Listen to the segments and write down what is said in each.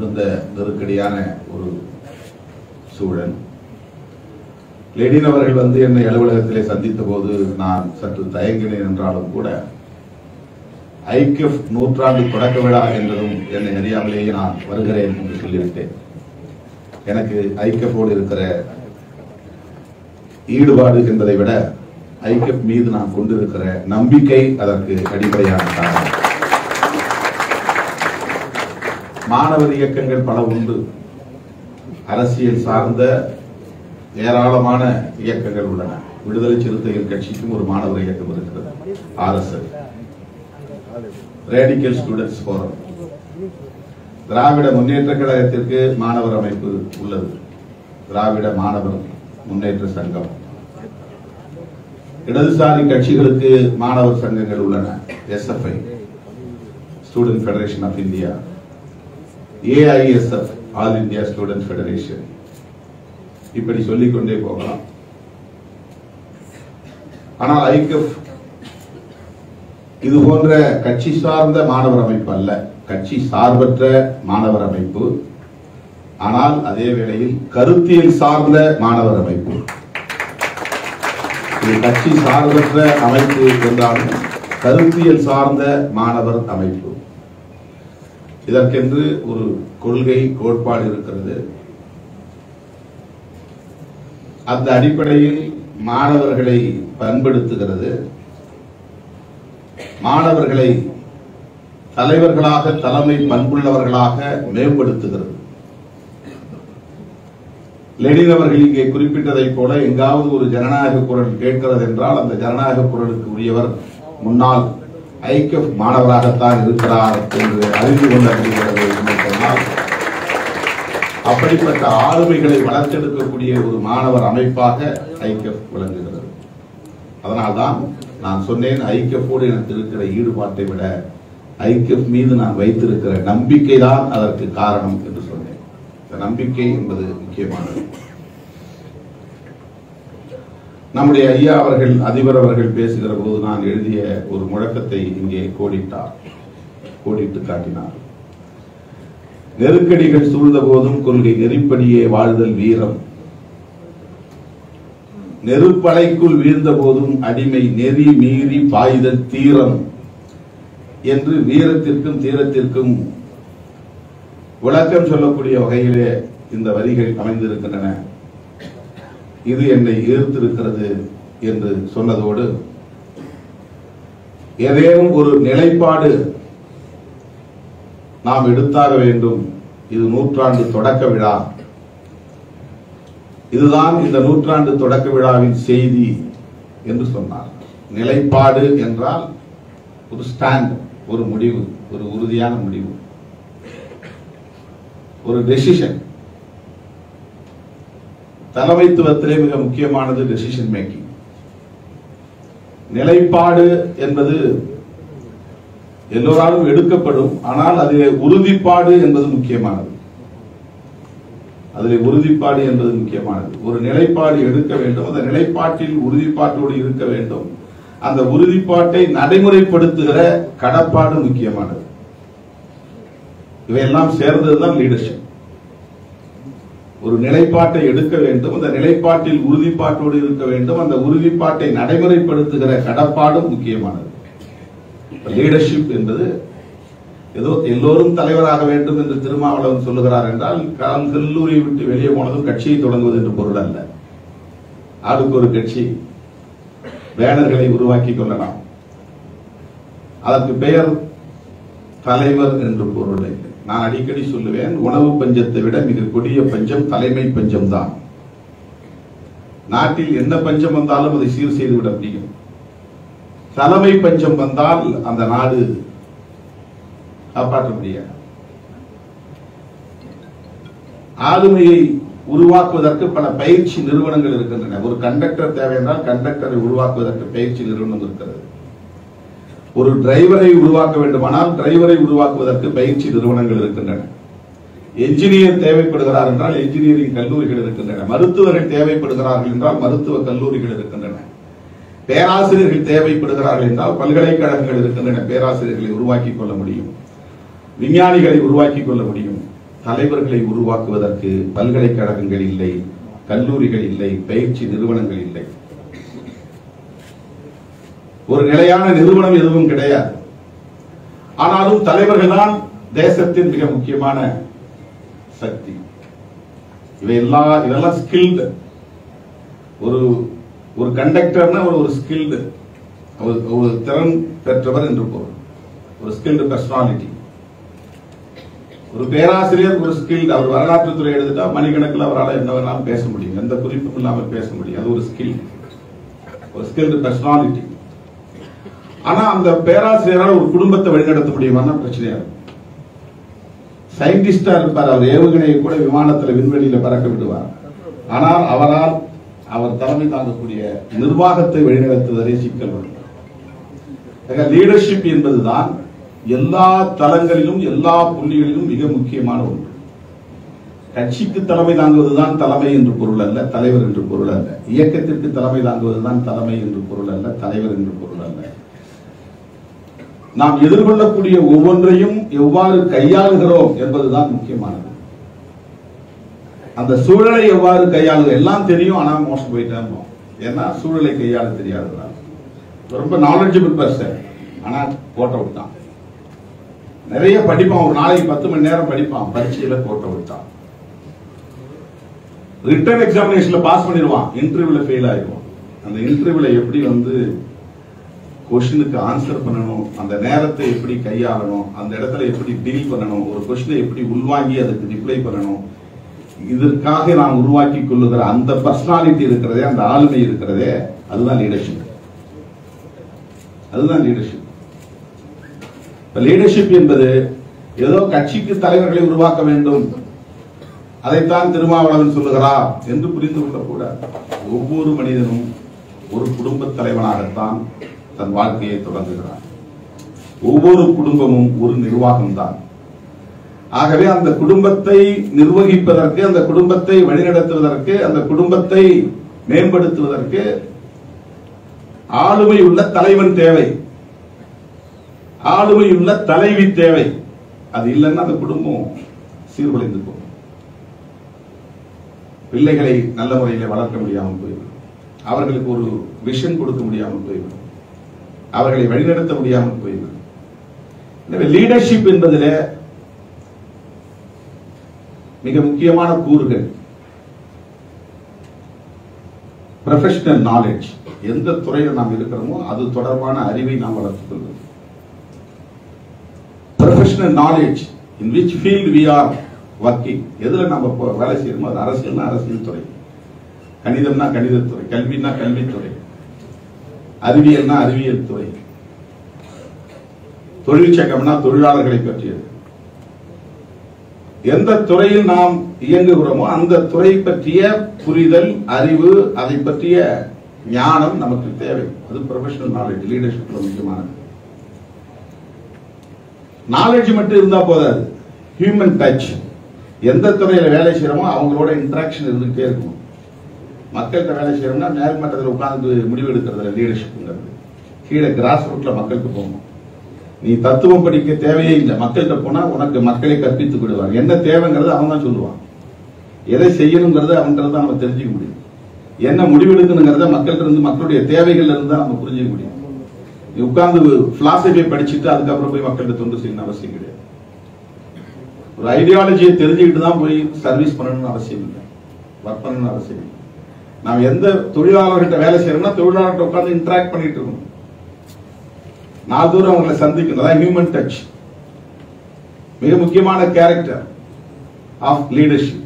மிகுந்த நெருக்கடியான ஒரு சூழல். லெனின் அவர்கள் என்னை அலுவலகத்திலே சந்தித்த போது நான் சற்று தயங்கினேன் என்றாலும் கூட ஐக்கிய நூற்றாண்டு தொடக்க விழா என்பதும் என்னை அறியாமலேயே நான் வருகிறேன் என்று சொல்லிவிட்டேன். எனக்கு ஐக்கியத்தோடு இருக்கிற ஈடுபாடு என்பதை விட ஐக்கிய மீது நான் கொண்டிருக்கிற நம்பிக்கை அதற்கு அடிப்படையான காரணம். மாணவர் இயக்கங்கள் பல உண்டு. அரசியல் சார்ந்த ஏராளமான இயக்கங்கள் உள்ளன. விடுதலை சிறுத்தைகள் கட்சிக்கும் ஒரு மாணவர் இயக்கம் இருக்கிறது, RSS, radical students forum. Dravida Munnetra கழகத்திற்கு மாணவர் அமைப்பு உள்ளது, திராவிட மாணவர் முன்னேற்ற சங்கம். இடதுசாரி கட்சிகளுக்கு மாணவர் சங்கங்கள் உள்ளன, SFI, student federation of India, AISF, all India student federation. இப்படி சொல்லிக்கொண்டே போகலாம். ஆனால் ஐக்கியப் இது போன்ற கட்சி சார்ந்த மாணவர் அமைப்பு அல்ல, கட்சி சார்பற்ற மாணவர் அமைப்பு. ஆனால் அதே வேளையில் கருத்தியல் சார்ந்த மாணவர் அமைப்பு. இது கட்சி சார்பற்ற அமைப்பு என்றாலும் கருத்தியல் சார்ந்த மாணவர் அமைப்பு. இதற்கென்று ஒரு கொள்கை கோட்பாடு இருக்கிறது. அந்த அடிப்படையில் மாணவர்களை பண்படுத்துகிறது, மாணவர்களை தலைவர்களாக, தலைமை பண்புள்ளவர்களாக மேம்படுத்துகிறது. லெனின் அவர்கள் இங்கே குறிப்பிட்டதை போல எங்காவது ஒரு ஜனநாயக குரல் கேட்கிறது என்றால் அந்த ஜனநாயக குரலுக்கு உரியவர் முன்னாள் ஐக்கிய மாணவராகத்தான் இருக்கிறார் என்று அறிந்து கொள்ள முடிகிறது என்று சொன்னால், அப்படிப்பட்ட ஆளுமைகளை வளர்த்தெடுக்கக்கூடிய ஒரு மாணவர் அமைப்பாக ஐக்கிய விளங்குகிறது. அதனால்தான் நான் சொன்னேன், ஐக்கியத்தோடு எனக்கு இருக்கிற ஈடுபாட்டை விட ஐக்கிய மீது நான் வைத்திருக்கிற நம்பிக்கை தான் அதற்கு காரணம் என்று சொன்னேன். இந்த நம்பிக்கை என்பது முக்கியமானது. நம்முடைய ஐயா அவர்கள், அதிபர் அவர்கள் பேசுகிற போது நான் எழுதிய ஒரு முழக்கத்தை இங்கே கோடிட்டு காட்டினார். நெருக்கடிகள் சூழ்ந்த போதும் கொள்கை நெறிப்படியே வாழ்தல் வீரம், நெருப்பலைக்குள் வீழ்ந்த போதும் அடிமை நெறி மீறி பாய்தல் தீரம் என்று வீரத்திற்கும் தீரத்திற்கும் விளக்கம் சொல்லக்கூடிய வகையிலே இந்த வரிகள் அமைந்திருக்கின்றன. இது என்னை ஈர்த்திருக்கிறது என்று சொன்னதோடு, ஏதேனும் ஒரு நிலைப்பாடு நாம் எடுத்தாக வேண்டும். இது நூற்றாண்டு தொடக்க விழா, இதுதான் இந்த நூற்றாண்டு தொடக்க விழாவின் செய்தி என்று சொன்னார். நிலைப்பாடு என்றால் ஒரு ஸ்டாண்ட், ஒரு முடிவு, ஒரு உறுதியான முடிவு, ஒரு டெசிஷன். தலைமைத்துவத்திலே மிக முக்கியமானது டெசிஷன் மேக்கிங். நிலைப்பாடு என்பது எல்லோராலும் எடுக்கப்படும், ஆனால் அதிலே உறுதிப்பாடு என்பது முக்கியமானது. ஒரு நிலைப்பாடு எடுக்க வேண்டும், அந்த நிலைப்பாட்டில் உறுதிப்பாட்டோடு இருக்க வேண்டும். அந்த உறுதிப்பாட்டை நடைமுறைப்படுத்துகிற கடப்பாடு முக்கியமானது. இவையெல்லாம் சேர்ந்ததுதான் லீடர்ஷிப். ஒரு நிலைப்பாட்டை எடுக்க வேண்டும், அந்த நிலைப்பாட்டில் உறுதிப்பாட்டோடு இருக்க வேண்டும், அந்த உறுதிப்பாட்டை நடைமுறைப்படுத்துகிற கடப்பாடும் முக்கியமானது. லீடர்ஷிப் என்பது ஏதோ எல்லோரும் தலைவராக வேண்டும் என்று திருமாவளவன் சொல்லுகிறார் என்றால் கல்லூரியை விட்டு வெளியே போனதும் கட்சியை தொடங்குவது என்று பொருள் அல்ல. ஆளுக்கு ஒரு கட்சி, பேனர்களை உருவாக்கி கொள்ளலாம், அதற்கு பெயர் தலைவர் என்று பொருள் இல்லை. நான் அடிக்கடி சொல்லுவேன், உணவு பஞ்சத்தை விட மிக கொடிய பஞ்சம் தலைமை பஞ்சம் தான். நாட்டில் என்ன பஞ்சம் வந்தாலும் அதை சீர் செய்துவிட முடியும். தலைமை பஞ்சம் வந்தால் அந்த நாடு காப்பாற்ற முடியாது. ஆளுமையை உருவாக்குவதற்கு பல பயிற்சி நிறுவனங்கள் இருக்கின்றன. ஒரு கண்டக்டர் தேவை என்றால் கண்டக்டரை உருவாக்குவதற்கு பயிற்சி நிறுவனம் இருக்கிறது. ஒரு டிரைவரை உருவாக்க வேண்டுமானால் டிரைவரை உருவாக்குவதற்கு பயிற்சி நிறுவனங்கள் இருக்கின்றன. என்ஜினியர் தேவைப்படுகிறார் என்றால் என்ஜினியரிங் கல்லூரிகள் இருக்கின்றன. மருத்துவர்கள் தேவைப்படுகிறார்கள் என்றால் மருத்துவ கல்லூரிகள் இருக்கின்றன. பேராசிரியர்கள் தேவைப்படுகிறார்கள் என்றால் பல்கலைக்கழகங்கள் இருக்கின்றன. பேராசிரியர்களை உருவாக்கிக் கொள்ள முடியும், விஞ்ஞானிகளை உருவாக்கிக் கொள்ள முடியும். தலைவர்களை உருவாக்குவதற்கு பல்கலைக்கழகங்கள் இல்லை, கல்லூரிகள் இல்லை, பயிற்சி நிறுவனங்கள் இல்லை. ஒரு நிலையான நிறுவனம் எதுவும் கிடையாது. ஆனாலும் தலைவர்கள் தான் தேசத்தின் மிக முக்கியமான சக்தி. இதெல்லாம் ஸ்கில்டு. ஒரு கண்டக்டர்னா ஒரு ஸ்கில்டு, ஒரு திறன் பெற்றவர் என்று பொருள். ஒரு ஸ்கில்டு பர்சனாலிட்டி. ஒரு பேராசிரியர் ஒரு ஸ்கில். அவர் வரலாற்று துறை எடுத்துட்டா மணிக்கணக்கில் அவரால் என்ன வேணாலும் பேச முடியும், எந்த குறிப்பும் இல்லாமல் பேச முடியும். அது ஒரு ஸ்கில், ஒரு ஸ்கில்டு பர்சனாலிட்டி. ஆனா அந்த பேராசிரியரால் ஒரு குடும்பத்தை வழிநடத்த முடியுமா பிரச்சனையா இருக்கும். சயின்டிஸ்டா இருப்பார், அவர் ஏவுகணையை கூட விமானத்தில் விண்வெளியில பறக்க விடுவார். ஆனால் அவர் தலைமை தாங்கக்கூடிய நிர்வாகத்தை வழிநடத்துவதே சிக்கல் வரும். லீடர்ஷிப் என்பதுதான் எல்லா தளங்களிலும் எல்லா புள்ளிகளிலும் மிக முக்கியமான ஒன்று. கட்சிக்கு தலைமை தாங்குவதுதான் தலைமை என்று பொருள் அல்ல, தலைவர் என்று பொருள் அல்ல. இயக்கத்திற்கு தலைமை தாங்குவதுதான் தலைமை என்று பொருள் அல்ல, தலைவர் என்று பொருள் அல்ல. நாம் எதிர்கொள்ளக்கூடிய ஒவ்வொன்றையும் எவ்வாறு கையாளுகிறோம் என்பதுதான் முக்கியமானது. அந்த சூழலை எவ்வாறு கையாளுகிறோம் எல்லாம் தெரியும், ஆனா மோசம் போயிட்டே. ஏன்னா சூழலை கையாள தெரியாதுதான். ரொம்ப நாலேஜபிள் பர்சன், ஆனா கோட்டை விட்டான். நிறைய படிப்பான், ஒரு நாளைக்கு 10 மணி நேரம் படிப்பான், பரீட்சையில கோட்டை விட்டான். ரிட்டன் எக்ஸாமினேஷன்ல பாஸ் பண்ணிடுவான், இன்டர்வியூல ஃபெயில் ஆயிடுவான். அந்த இன்டர்வியூல எப்படி கொஸ்டினுக்கு ஆன்சர் பண்ணணும், அந்த நேரத்தை எப்படி கையாளணும், அந்த இடத்துல எப்படி டீல் பண்ணணும், ஒரு கொஸ்டினை எப்படி உள்வாங்கி அதுக்கு ரிப்ளை பண்ணணும், இதற்காக நாம் உருவாக்கி கொள்ளுகிற அந்த பர்சனாலிட்டி இருக்கிறதே, அந்த ஆளுமை இருக்கிறதே, அதுதான் லீடர்ஷிப். அதுதான் லீடர்ஷிப். லீடர்ஷிப் என்பது ஏதோ கட்சிக்கு தலைவர்களை உருவாக்க வேண்டும், அதைத்தான் திருமாவளவன் சொல்லுகிறார் என்று புரிந்து கொள்ளக்கூடாது. ஒவ்வொரு மனிதனும் ஒரு குடும்ப தலைவனாகத்தான் தன் வாழ்க்கையை தொடங்குகிறார். ஒவ்வொரு குடும்பமும் ஒரு நிர்வாகம் தான். ஆகவே அந்த குடும்பத்தை நிர்வகிப்பதற்கு, அந்த குடும்பத்தை வழிநடத்துவதற்கு, அந்த குடும்பத்தை மேம்படுத்துவதற்கு ஆளுமை உள்ள தலைவன் தேவை, ஆளுமை உள்ள தலைவி தேவை. அது இல்லைன்னா அந்த குடும்பம் சீர்குலைந்து போகும். பிள்ளைகளை நல்ல முறையில் வளர்க்க முடியாமல் போய்விடும், அவர்களுக்கு ஒரு விஷன் கொடுக்க முடியாமல் போய்விடும், அவர்களை வழிநடத்த முடியாமல் போய்விடும். எனவே லீடர்ஷிப் என்பதில் மிக முக்கியமான கூறுகள் ப்ரொஃபஷனல் நாலேஜ். எந்த துறையில் நாம் இருக்கிறோமோ அது தொடர்பான அறிவை நாம் வளர்த்துக் கொள்வது. Professional knowledge in which field we are working. எதுல நம்ம வேலை செய்யணுமோ அது அரசியல்னா அரசியல் துறை, கணிதம்னா கணிதத்துறை, கல்வினா கல்வித்துறை, அறிவியல்னா அறிவியல் துறை, தொழிற்சங்கம்னா தொழிலாளர்களை பற்றியது. எந்த துறையில் நாம் இயங்குகிறோமோ அந்த துறை பற்றிய புரிதல், அறிவு, அதை பற்றிய ஞானம் நமக்கு தேவை. அது ப்ரொஃபஷனல் நாலேஜ், லீடர்ஷிப்ல முக்கியமானது. நாலேஜ் மட்டும் இருந்தா போதாது, ஹியூமன் டச். எந்த துறையில வேலை செய்யறோமோ அவங்களோட இன்டராக்ஷன் இருந்துகிட்டே இருக்கும். மக்கள்கிட்ட வேலை செய்யறோம்னா மேல்மட்டத்தில் உட்கார்ந்து முடிவு எடுக்கிறதுல லீடர்ஷிப்ங்கிறது. கீழே கிராஸ் ரூட்ல மக்களுக்கு போகணும். நீ தத்துவம் படிக்க தேவையே இல்லை, மக்கள்கிட்ட போனா உனக்கு மக்களை கற்பித்துக் விடுவார். என்ன தேவைங்கிறது அவன் தான் சொல்லுவான், எதை செய்யணுங்கிறத அவன்கிட்ட தான் நம்ம தெரிஞ்சுக்க முடியும், என்ன முடிவெடுக்கணுங்கிறத மக்கள்கிட்ட இருந்து, மக்களுடைய தேவைகள் இருந்து தான் நம்ம புரிஞ்சுக்க முடியும். நீ உட்கார்ந்து பிலாசபி படிச்சுட்டு அதுக்கப்புறம் போய் மக்கள்கிட்ட தொண்டு செய்யணும் அவசியம் கிடையாது. ஒரு ஐடியாலஜியை தெரிஞ்சுக்கிட்டு தான் போய் சர்வீஸ் பண்ணணும்னு அவசியம் இல்லை, ஒர்க் பண்ணணும்னு அவசியம் இல்லை. நாம் எந்த தொழிலாளர்கிட்ட வேலை செய்யறோம்னா தொழிலாளர்கிட்ட உட்கார்ந்து இன்டராக்ட் பண்ணிட்டு இருக்கணும், நாள்தோறும் அவங்களை சந்திக்கணும். ஹியூமன் டச் மிக முக்கியமான கேரக்டர் ஆஃப் லீடர்ஷிப்,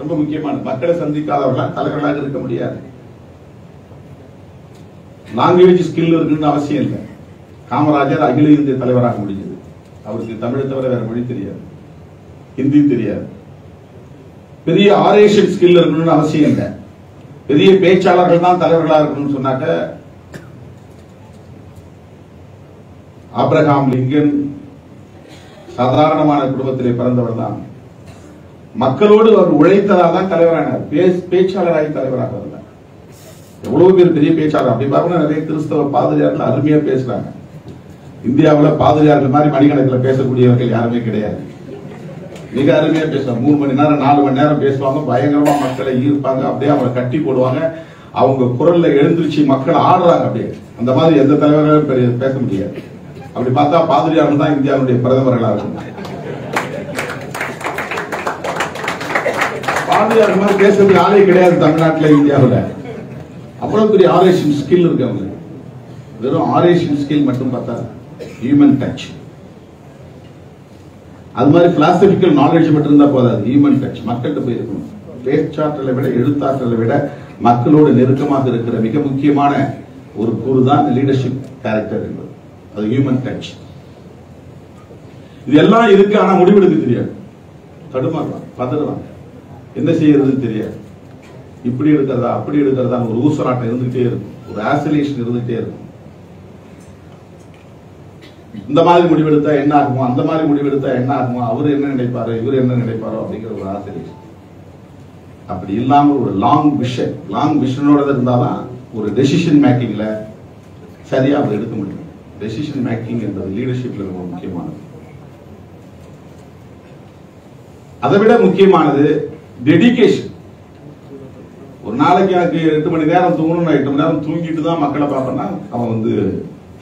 ரொம்ப முக்கியமான. மக்களை சந்திக்காதவர்களால் தலைவர்களாக இருக்க முடியாது. லாங்குவேஜ் ஸ்கில் இருக்குன்னு அவசியம் இல்லை. காமராஜர் அகில இந்திய தலைவராக முடிஞ்சது, அவருக்கு தமிழை தவிர வேற மொழி தெரியாது, ஹிந்தி தெரியாது. பெரிய ஆரேஷன் ஸ்கில் இருக்கணும்னு அவசியம் இல்லை. பெரிய பேச்சாளர்கள் தான் தலைவர்களாக இருக்கணும்னு சொன்னாக்க ஆப்ரஹாம் லிங்கன் சாதாரணமான குடும்பத்திலே பிறந்தவர் தான். மக்களோடு அவர் உழைத்ததால் தான் தலைவரானார், பேச்சாளராகி தலைவராக வரல. எவ்வளவு பேர் பெரிய பேச்சாளர் அப்படி பார்க்கணும். நிறைய கிறிஸ்தவ பாதிரியார்கள் அருமையா பேசுறாங்க. இந்தியாவில் பாதிரியார்கள் மாதிரி மணிக்கணக்கில் பேசக்கூடியவர்கள் யாருமே கிடையாது. மிக அருமையா பேசுவாங்க. 3 மணி நேரம் 4 மணி நேரம் பேசுவாங்க. பயங்கரமா மக்களை ஈர்ப்பாங்க. அப்படியே அவங்களை கட்டி போடுவாங்க. அவங்க குரல்ல எழுந்திருச்சு மக்கள் ஆடுறாங்க. அப்படியே அந்த மாதிரி எந்த தலைவர்களும் பேச முடியாது. அப்படி பார்த்தா பாதிரியார் தான் இந்தியாவுடைய பிரதமர்களா இருக்கும். பாதிரியார் மாதிரி பேசுறது ஆளே கிடையாது தமிழ்நாட்டில், இந்தியாவில். அவ்வளவு பெரிய ஆரேஷன் ஸ்கில் இருக்கு அவங்களுக்கு. வெறும் ஆரேஷன் ஸ்கில் மட்டும் பார்த்தா ஹியூமன் டச். அது மாதிரி பிலாசபிக்கல் நாலேஜ் மட்டும் இருந்தா போதாது, ஹியூமன் டச் மக்கள்கிட்ட போய் இருக்கணும். பேச்சாற்றலை விட எழுத்தாற்றலை விட மக்களோடு நெருக்கமாக இருக்கிற மிக முக்கியமான ஒரு கூறு தான் லீடர்ஷிப் கேரக்டர் என்பது. அது ஹியூமன் டச். இதெல்லாம் இருக்கு. ஆனா முடிவெடுக்க தெரியாது. தடுமாறுவாங்க, பதறுவாங்க, என்ன செய்யறதுன்னு தெரியாது. இப்படி இருக்கிறதா அப்படி இருக்கிறதா ஒரு ஊசலாட்டம் இருந்துகிட்டே இருக்கும். ஒரு ஆசிலேஷன் இருந்துகிட்டே இருக்கும். இந்த மாதிரி முடிவெடுத்தா என்ன ஆகுமோ, அந்த மாதிரி முடிவெடுத்தா என்ன ஆகுமோ, அவர் என்ன நினைப்பாரு, இவர் என்ன நினைப்பாரோ அப்படிங்கிற ஒரு ஆசிலேஷன். அப்படி இல்லாம ஒரு லாங் விஷனோட இருந்தாதான் ஒரு டெசிஷன் மேக்கிங்ல சரியா அவர் எடுக்க முடியும். டெசிஷன் மேக்கிங் என்பது லீடர்ஷிப்ல ரொம்ப முக்கியமானது. அதை விட முக்கியமானது டெடிகேஷன். ஒரு நாளைக்கு எனக்கு 8 மணி நேரம் தூங்கணும், நான் 8 மணி நேரம் தூங்கிட்டு தான் மக்களை பார்ப்பேன்னா அவன் வந்து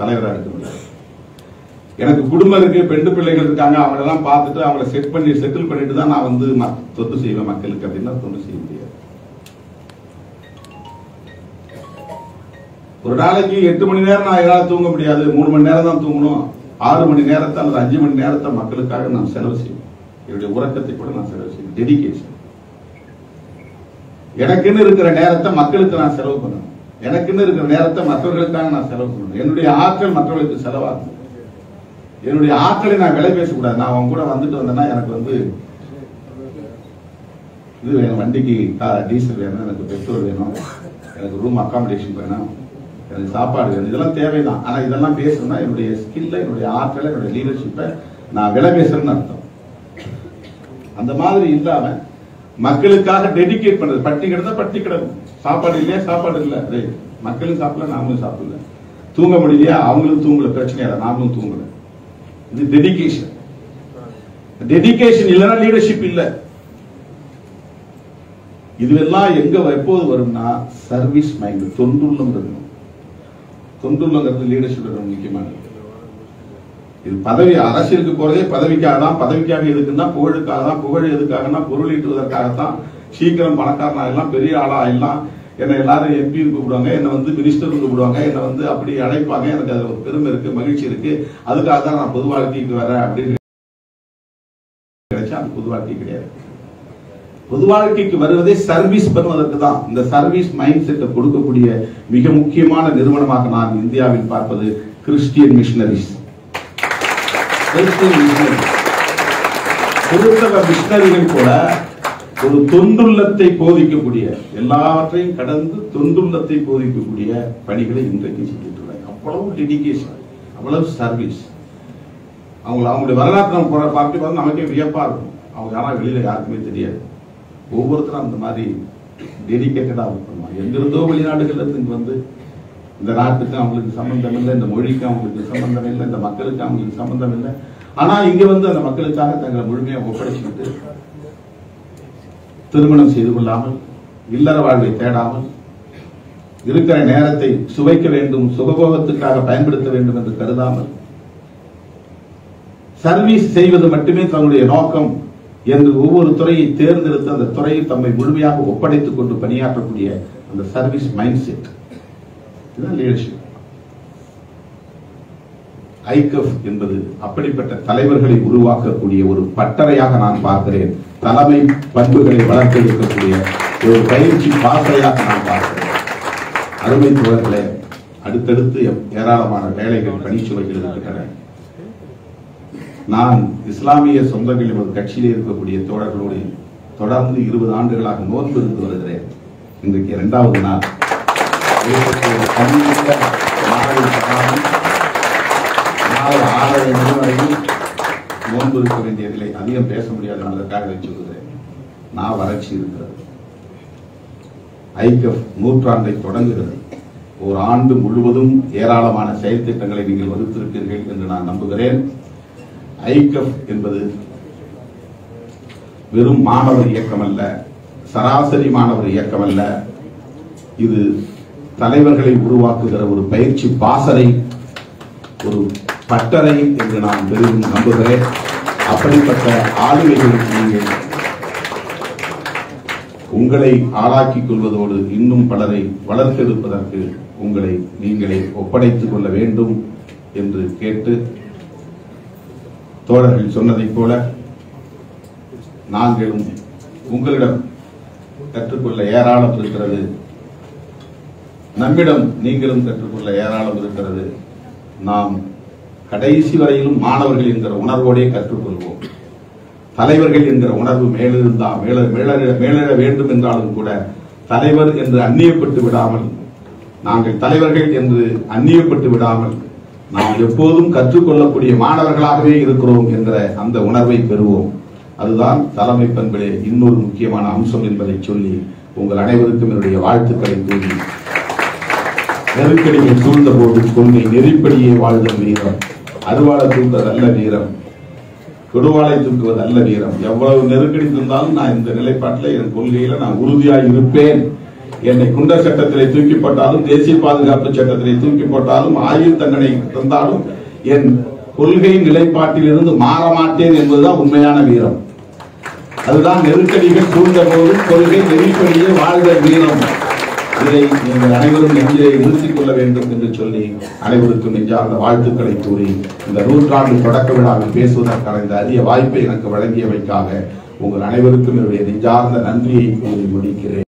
தலைவராக இருக்க முடியாது. எனக்கு குடும்பம் இருக்கு, பெண்டு பிள்ளைகள் இருக்காங்க, அவங்களெல்லாம் பார்த்துட்டு அவங்களை செட்டில் பண்ணிட்டு தான் நான் வந்து தொண்டு செய்வேன் மக்களுக்கு அப்படின்னா தொண்டு செய்ய முடியாது. ஒரு நாளைக்கு 8 மணி நேரம் நான் என்னால தூங்க முடியாது, 3 மணி நேரம் தான் தூங்கணும். 6 மணி நேரத்தை அல்லது 5 மணி நேரத்தை மக்களுக்காக நான் செலவு செய்வேன். என்னுடைய உறக்கத்தை கூட நான் செலவு செய்வேன். டெடிகேஷன். எனக்குன்னு இருக்கிற நேரத்தை மக்களுக்கு நான் செலவு பண்ணணும். எனக்குன்னு இருக்கிற நேரத்தை மற்றவர்களுக்காக நான் செலவு பண்ணணும். என்னுடைய ஆற்றல் மற்றவர்களுக்கு செலவாகும். என்னுடைய ஆற்றலை நான் விலை பேசக்கூடாது. நான் அவங்க கூட வந்துட்டு வந்தேன்னா எனக்கு வந்து இது வேணும், வண்டிக்கு டீசல் வேணும், எனக்கு பெட்ரோல் வேணும், எனக்கு ரூம் அகாமடேஷன் வேணும், எனக்கு சாப்பாடு வேணும், இதெல்லாம் தேவைதான். ஆனா இதெல்லாம் பேசணும்னா என்னுடைய ஸ்கில்ல, என்னுடைய ஆற்றலை, என்னுடைய லீடர்ஷிப்பை நான் விலை பேசுறேன்னு அர்த்தம். அந்த மாதிரி இல்லாம மக்களுக்காக டெடிகேட் பண்றது. பட்டி கிடந்தா பட்டி கிடக்கும். சாப்பாடு இல்லையா, சாப்பாடு இல்ல, மக்களும் சாப்பிடல, நாமளும் சாப்பிடல. தூங்க முடியலையா, அவங்களும் தூங்கல, பிரச்சனை இல்லை, நாமளும் தூங்கல. இது டெடிகேஷன். டெடிகேஷன் இல்லைன்னா லீடர்ஷிப் இல்ல. இதுவெல்லாம் எங்க எப்போது வரும்னா சர்வீஸ் மைண்ட், தொண்டுள்ளம் இருக்கணும். தொண்டுள்ளங்கிறது லீடர்ஷிப் ரொம்ப முக்கியமானது. இது பதவி, அரசியலுக்கு போறதே பதவிக்காக தான். பதவிக்காக எதுக்குன்னா புகழுக்காக தான். புகழ் எதுக்காகனா பொருள் ஈட்டுவதற்காகத்தான். சீக்கிரம் பணக்காரன் ஆகலாம், பெரிய ஆளா ஆகலாம். என்னை எல்லாரும் எம்பி கூப்பிடுவாங்க, என்னை வந்து மினிஸ்டர் கூப்பிடுவாங்க, என்னை வந்து அப்படி அழைப்பாங்க. எனக்கு அது ஒரு பெருமை இருக்கு, மகிழ்ச்சி இருக்கு. அதுக்காக தான் நான் பொது வாழ்க்கைக்கு வரேன் அப்படின்னு கிடைச்சா அது பொது வாழ்க்கை கிடையாது. பொது வாழ்க்கைக்கு வருவதே சர்வீஸ் பண்ணுவதற்கு தான். இந்த சர்வீஸ் மைண்ட் செட்டை கொடுக்கக்கூடிய மிக முக்கியமான நிறுவனமாக நான் இந்தியாவில் பார்ப்பது கிறிஸ்டியன் மிஷனரிஸ். கிறிஸ்தவ மிஷனரிகள் கூட ஒரு தொண்டுள்ளத்தை போதிக்கக்கூடிய, எல்லாவற்றையும் கடந்து தொண்டுள்ளத்தை போதிக்கக்கூடிய பணிகளை இன்றைக்கு செஞ்சுட்டு இருக்காங்க. அவ்வளவு டெடிகேஷன், அவ்வளவு சர்வீஸ். அவங்களுடைய வரலாற்று நம்ம பார்த்து பார்த்து நமக்கே வியப்பா இருக்கும். அவங்க யாரா வெளியில யாருக்குமே தெரியாது. ஒவ்வொருத்தரும் அந்த மாதிரி டெடிகேட்டடா பண்ணுவாங்க. எங்கிருந்தோ வெளிநாடுகள்ல இருந்து வந்து இந்த நாட்டுக்கு அவங்களுக்கு சம்பந்தம் இல்லை, இந்த மொழிக்கு அவங்களுக்கு சம்பந்தம் இல்லை, இந்த மக்களுக்கு அவங்களுக்கு சம்பந்தம் இல்லை. ஆனா இங்க வந்து அந்த மக்களுக்காக தங்களை முழுமையா ஒப்படைச்சுக்கிட்டு திருமணம் செய்து கொள்ளாமல், இல்லற வாழ்வை தேடாமல், இருக்கிற நேரத்தை சுவைக்க வேண்டும், சுகபோகத்துக்காக பயன்படுத்த வேண்டும் என்று கருதாமல், சர்வீஸ் செய்வது மட்டுமே தன்னுடைய நோக்கம் என்று ஒவ்வொரு துறையை தேர்ந்தெடுத்து அந்த துறையை தம்மை முழுமையாக ஒப்படைத்துக் கொண்டு பணியாற்றக்கூடிய அந்த சர்வீஸ் மைண்ட் செட், இதுதான் லீடர்ஷிப். ஐகஃப் என்பது அப்படிப்பட்ட தலைவர்களை உருவாக்கக்கூடிய ஒரு பட்டறையாக நான் பார்க்கிறேன். தலைமை பண்புகளை வளர்த்தெடுக்கக்கூடிய ஒரு பயிற்சி பாசறையாக நான் பார்க்கிறேன். அருமை தோழர்களே, அடுத்தடுத்து ஏராளமான வேலைகள், பணிச்சுவைகள் இருக்கின்றன. நான் இஸ்லாமிய சொந்தங்களில் ஒரு கட்சியிலே இருக்கக்கூடிய தோழர்களோடு தொடர்ந்து 20 ஆண்டுகளாக நோன்பு இருந்து வருகிறேன். இன்றைக்கு 2வது நாள். நாளை 6:30 மணி வரையில் நோன்பு இருக்க வேண்டியதில்லை. அதிகம் பேச முடியாது என்பதற்காக சொல்கிறேன். நான் வறட்சி இருக்கிறது. ஐகஃப் நூற்றாண்டை தொடங்குகிறது. ஒரு ஆண்டு முழுவதும் ஏராளமான செயல் திட்டங்களை நீங்கள் வகுத்திருப்பீர்கள் என்று நான் நம்புகிறேன். ஐகஃப் என்பது வெறும் மாணவர் இயக்கம் அல்ல, சராசரி மாணவர் இயக்கம் அல்ல. இது தலைவர்களை உருவாக்குகிற ஒரு பயிற்சி பாசறை, ஒரு பட்டறை என்று நான் பெரிதும் நம்புகிறேன். அப்படிப்பட்ட ஆளுமைகளுக்கு நீங்கள் உங்களை ஆளாக்கிக் கொள்வதோடு இன்னும் பலரை வளர்த்தெடுப்பதற்கு உங்களை நீங்களே ஒப்படைத்துக் கொள்ள வேண்டும் என்று கேட்டு, தோழர்கள் சொன்னதைப் போல நாங்களும் உங்களிடம் கற்றுக்கொள்ள ஏராளம் இருக்கிறது, நம்மிடம் நீங்களும் கற்றுக்கொள்ள ஏராளம் இருக்கிறது. நாம் கடைசி வரையிலும் மாணவர்கள் என்கிற உணர்வோடே கற்றுக்கொள்வோம். தலைவர்கள் என்கிற உணர்வு மேலிட வேண்டும் என்றாலும் கூட தலைவர் என்று அந்நியப்பட்டு விடாமல், நாங்கள் தலைவர்கள் என்று அந்நியப்பட்டு விடாமல், நாம் எப்போதும் கற்றுக்கொள்ளக்கூடிய மாணவர்களாகவே இருக்கிறோம் என்ற அந்த உணர்வை பெறுவோம். அதுதான் தலைமை பண்பிலே இன்னொரு முக்கியமான அம்சம் என்பதை சொல்லி உங்கள் அனைவருக்கும் என்னுடைய வாழ்த்துக்களை கூறி, நெருக்கடிகள் சூழ்ந்த போது கொள்கை நெறிப்படியே வாழ்தல் வீரம், அருவாளை தூக்குவது அல்ல வீரம், கொடுவாளை தூக்குவது அல்ல வீரம். எவ்வளவு நெருக்கடி தந்தாலும் நான் இந்த நிலைப்பாட்டில் என் கொள்கையில நான் உறுதியாக இருப்பேன். என்னை குண்டர் சட்டத்திலே தூக்கி போட்டாலும், தேசிய பாதுகாப்பு சட்டத்திலே தூக்கி போட்டாலும், ஆயுள் தண்டனை தந்தாலும் என் கொள்கை நிலைப்பாட்டில் இருந்து மாற மாட்டேன் என்பதுதான் உண்மையான வீரம். அதுதான் நெருக்கடிகள் சூழ்ந்த போது கொள்கை நெறிப்படியே வாழ்தல் வீரம். இதை நீங்கள் அனைவரும் நெஞ்சிலே நிறுத்திக் கொள்ள வேண்டும் என்று சொல்லி அனைவருக்கும் நெஞ்சார்ந்த வாழ்த்துக்களை கூறி, இந்த நூற்றாண்டு தொடக்க விழாவில் பேசுவதற்கான இந்த அரிய வாய்ப்பை எனக்கு வழங்கியமைக்காக உங்கள் அனைவருக்கும் என்னுடைய நெஞ்சார்ந்த நன்றியை கூறி முடிக்கிறேன்.